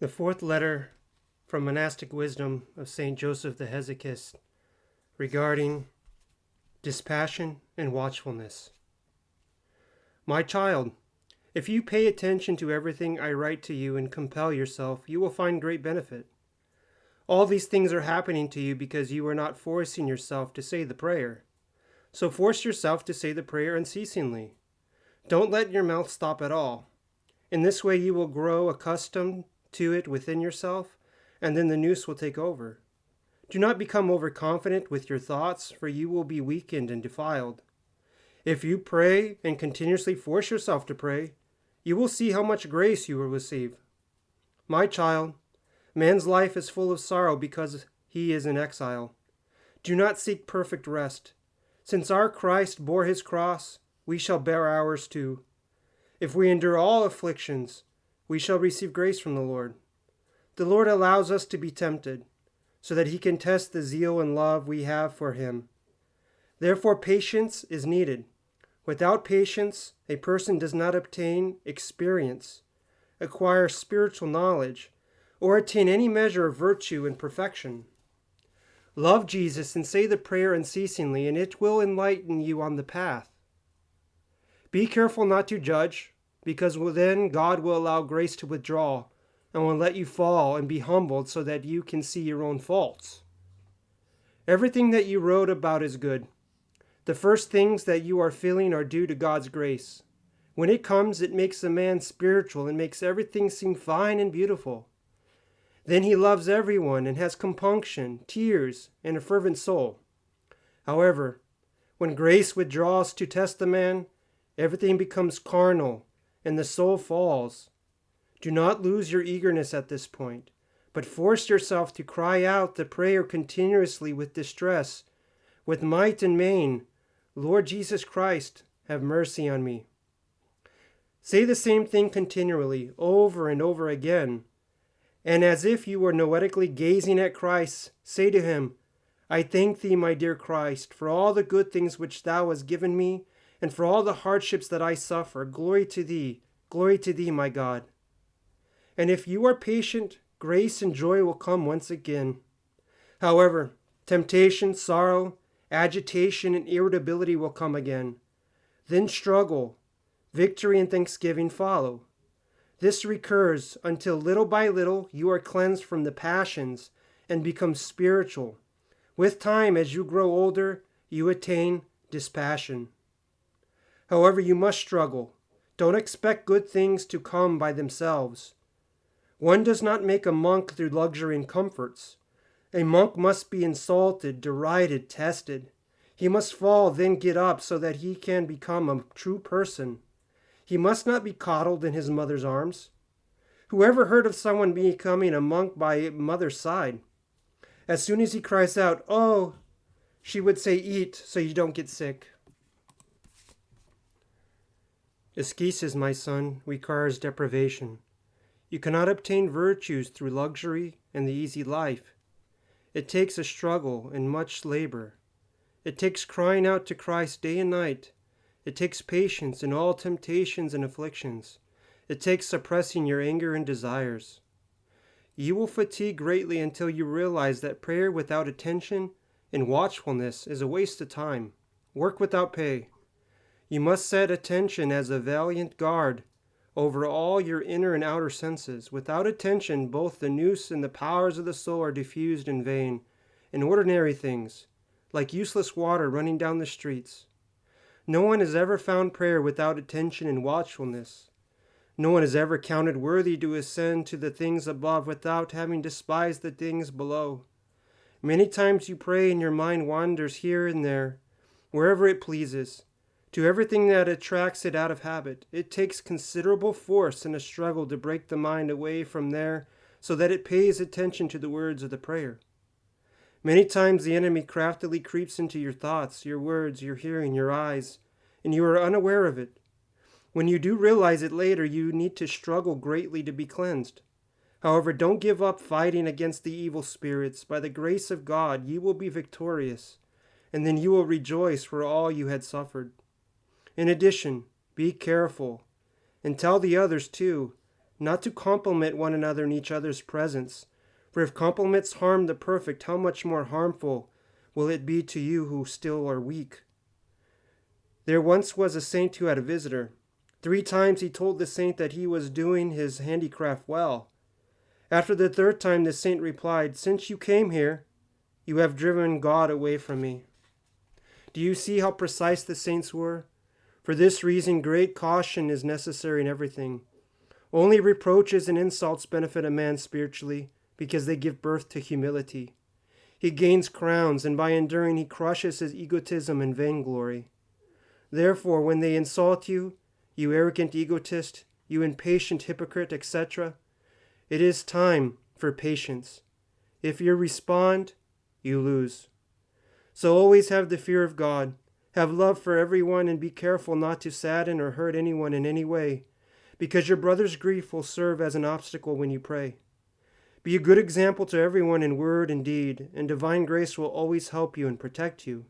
The fourth letter from Monastic Wisdom of St. Joseph the Hesychast regarding dispassion and watchfulness. My child, if you pay attention to everything I write to you and compel yourself, you will find great benefit. All these things are happening to you because you are not forcing yourself to say the prayer. So force yourself to say the prayer unceasingly. Don't let your mouth stop at all. In this way you will grow accustomed to it within yourself, and then the nous will take over. Do not become overconfident with your thoughts, for you will be weakened and defiled. If you pray and continuously force yourself to pray, you will see how much grace you will receive. My child, man's life is full of sorrow because he is in exile. Do not seek perfect rest. Since our Christ bore his cross, we shall bear ours too. If we endure all afflictions, we shall receive grace from the Lord. The Lord allows us to be tempted, so that he can test the zeal and love we have for him. Therefore, patience is needed. Without patience, a person does not obtain experience, acquire spiritual knowledge, or attain any measure of virtue and perfection. Love Jesus and say the prayer unceasingly, and it will enlighten you on the path. Be careful not to judge, because then God will allow grace to withdraw and will let you fall and be humbled so that you can see your own faults. Everything that you wrote about is good. The first things that you are feeling are due to God's grace. When it comes, it makes a man spiritual and makes everything seem fine and beautiful. Then he loves everyone and has compunction, tears, and a fervent soul. However, when grace withdraws to test the man, everything becomes carnal and the soul falls. Do not lose your eagerness at this point, but force yourself to cry out the prayer continuously with distress, with might and main, Lord Jesus Christ, have mercy on me. Say the same thing continually, over and over again, and as if you were noetically gazing at Christ, say to him, I thank thee, my dear Christ, for all the good things which thou hast given me, and for all the hardships that I suffer. Glory to thee, my God. And if you are patient, grace and joy will come once again. However, temptation, sorrow, agitation, and irritability will come again. Then struggle, victory, and thanksgiving follow. This recurs until little by little you are cleansed from the passions and become spiritual. With time, as you grow older, you attain dispassion. However, you must struggle. Don't expect good things to come by themselves. One does not make a monk through luxury and comforts. A monk must be insulted, derided, tested. He must fall, then get up so that he can become a true person. He must not be coddled in his mother's arms. Whoever heard of someone becoming a monk by a mother's side? As soon as he cries out, "Oh," she would say, "Eat so you don't get sick." Ascesis, my son, requires deprivation. You cannot obtain virtues through luxury and the easy life. It takes a struggle and much labor. It takes crying out to Christ day and night. It takes patience in all temptations and afflictions. It takes suppressing your anger and desires. You will fatigue greatly until you realize that prayer without attention and watchfulness is a waste of time, work without pay. You must set attention as a valiant guard over all your inner and outer senses. Without attention, both the nous and the powers of the soul are diffused in vain, in ordinary things, like useless water running down the streets. No one has ever found prayer without attention and watchfulness. No one is ever counted worthy to ascend to the things above without having despised the things below. Many times you pray and your mind wanders here and there, wherever it pleases, to everything that attracts it out of habit. It takes considerable force and a struggle to break the mind away from there so that it pays attention to the words of the prayer. Many times the enemy craftily creeps into your thoughts, your words, your hearing, your eyes, and you are unaware of it. When you do realize it later, you need to struggle greatly to be cleansed. However, don't give up fighting against the evil spirits. By the grace of God, you will be victorious, and then you will rejoice for all you had suffered. In addition, be careful, and tell the others too, not to compliment one another in each other's presence. For if compliments harm the perfect, how much more harmful will it be to you who still are weak? There once was a saint who had a visitor. 3 times he told the saint that he was doing his handicraft well. After the 3rd time, the saint replied, "Since you came here, you have driven God away from me." Do you see how precise the saints were? For this reason, great caution is necessary in everything. Only reproaches and insults benefit a man spiritually, because they give birth to humility. He gains crowns, and by enduring he crushes his egotism and vainglory. Therefore, when they insult you, you arrogant egotist, you impatient hypocrite, etc., it is time for patience. If you respond, you lose. So always have the fear of God, have love for everyone, and be careful not to sadden or hurt anyone in any way, because your brother's grief will serve as an obstacle when you pray. Be a good example to everyone in word and deed, and divine grace will always help you and protect you.